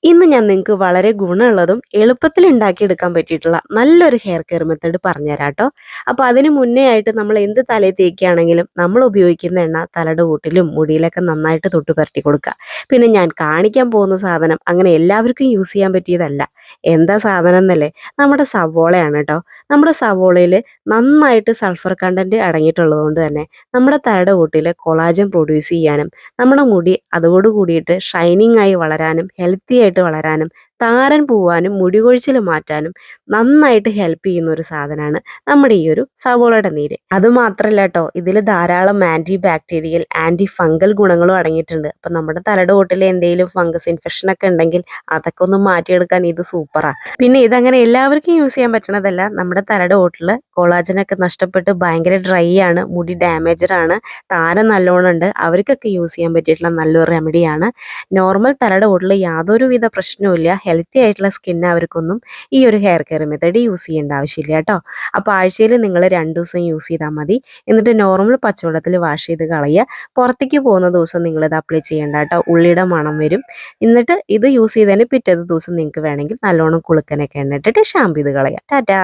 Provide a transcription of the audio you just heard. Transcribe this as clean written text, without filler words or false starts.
ഇന്ന് ഞാൻ നിങ്ങൾക്ക് വളരെ ഗുണമുള്ളതും എളുപ്പത്തിൽ ഉണ്ടാക്കിയെടുക്കാൻ പറ്റിയിട്ടുള്ള നല്ലൊരു ഹെയർ കെയർ മെത്തേഡ് പറഞ്ഞുതരാം കേട്ടോ. അപ്പോൾ അതിന് മുന്നേ ആയിട്ട് നമ്മൾ എന്ത് തലയിൽ തേക്കുകയാണെങ്കിലും നമ്മൾ ഉപയോഗിക്കുന്ന എണ്ണ തലയുടെ കൂട്ടിലും മുടിയിലൊക്കെ നന്നായിട്ട് തൊട്ട് പുരട്ടി കൊടുക്കുക. പിന്നെ ഞാൻ കാണിക്കാൻ പോകുന്ന സാധനം അങ്ങനെ എല്ലാവർക്കും യൂസ് ചെയ്യാൻ പറ്റിയതല്ല. എന്താ സാധനം എന്നല്ലേ, നമ്മുടെ സവോളയാണ് കേട്ടോ. നമ്മുടെ സവോളയിൽ നന്നായിട്ട് സൾഫർ കണ്ടന്റ് അടങ്ങിയിട്ടുള്ളത് കൊണ്ട് തന്നെ നമ്മുടെ തലയുടെ കൂട്ടിൽ കൊളാജൻ പ്രൊഡ്യൂസ് ചെയ്യാനും നമ്മുടെ മുടി അതോട് കൂടിയിട്ട് ഷൈനിങ് ആയി വളരാനും ഹെൽത്തി ആയിട്ട് വളരാനും താരൻ പോവാനും മുടി കൊഴിച്ചിൽ മാറ്റാനും നന്നായിട്ട് ഹെൽപ്പ് ചെയ്യുന്ന ഒരു സാധനമാണ് നമ്മുടെ ഈ ഒരു സവോളയുടെ നീര്. അത് മാത്രമല്ല കേട്ടോ, ഇതിൽ ധാരാളം ആൻറ്റി ബാക്ടീരിയൽ ആൻറ്റി ഫംഗൽ ഗുണങ്ങളും അടങ്ങിയിട്ടുണ്ട്. അപ്പം നമ്മുടെ തലയുടെ ഓട്ടിൽ എന്തെങ്കിലും ഫംഗസ് ഇൻഫെക്ഷൻ ഒക്കെ ഉണ്ടെങ്കിൽ അതൊക്കെ ഒന്ന് മാറ്റിയെടുക്കാൻ ഇത് സൂപ്പറാണ്. പിന്നെ ഇതങ്ങനെ എല്ലാവർക്കും യൂസ് ചെയ്യാൻ പറ്റണതല്ല. നമ്മുടെ തലയുടെ ഓട്ടിൽ കൊളാജനൊക്കെ നഷ്ടപ്പെട്ട് ഭയങ്കര ഡ്രൈ ആണ്, മുടി ഡാമേജഡ് ആണ്, താരം നല്ലോണം ഉണ്ട്, അവർക്കൊക്കെ യൂസ് ചെയ്യാൻ പറ്റിയിട്ടുള്ള നല്ലൊരു റെമഡിയാണ്. നോർമൽ തലയുടെ ഓട്ടിൽ യാതൊരുവിധ പ്രശ്നവുമില്ല, ഹെൽത്തി ആയിട്ടുള്ള സ്കിൻ അവർക്കൊന്നും ഈ ഒരു ഹെയർ കെയർ മെത്തേഡ് യൂസ് ചെയ്യേണ്ട ആവശ്യമില്ല കേട്ടോ. അപ്പോൾ ആഴ്ചയിൽ നിങ്ങൾ 2 ദിവസം യൂസ് ചെയ്താൽ മതി. എന്നിട്ട് നോർമൽ പച്ചവെള്ളത്തിൽ വാഷ് ചെയ്ത് കളയുക. പുറത്തേക്ക് പോകുന്ന ദിവസം നിങ്ങളിത് അപ്ലൈ ചെയ്യേണ്ട കേട്ടോ, ഉള്ളിയുടെ മണം വരും. എന്നിട്ട് ഇത് യൂസ് ചെയ്തതിന് പിറ്റേ ദിവസം നിങ്ങൾക്ക് വേണമെങ്കിൽ നല്ലോണം കുളുക്കനൊക്കെ എണ്ണ ഇട്ടിട്ട് ഷാമ്പ് ചെയ്ത് കളയാം. ടാറ്റാ.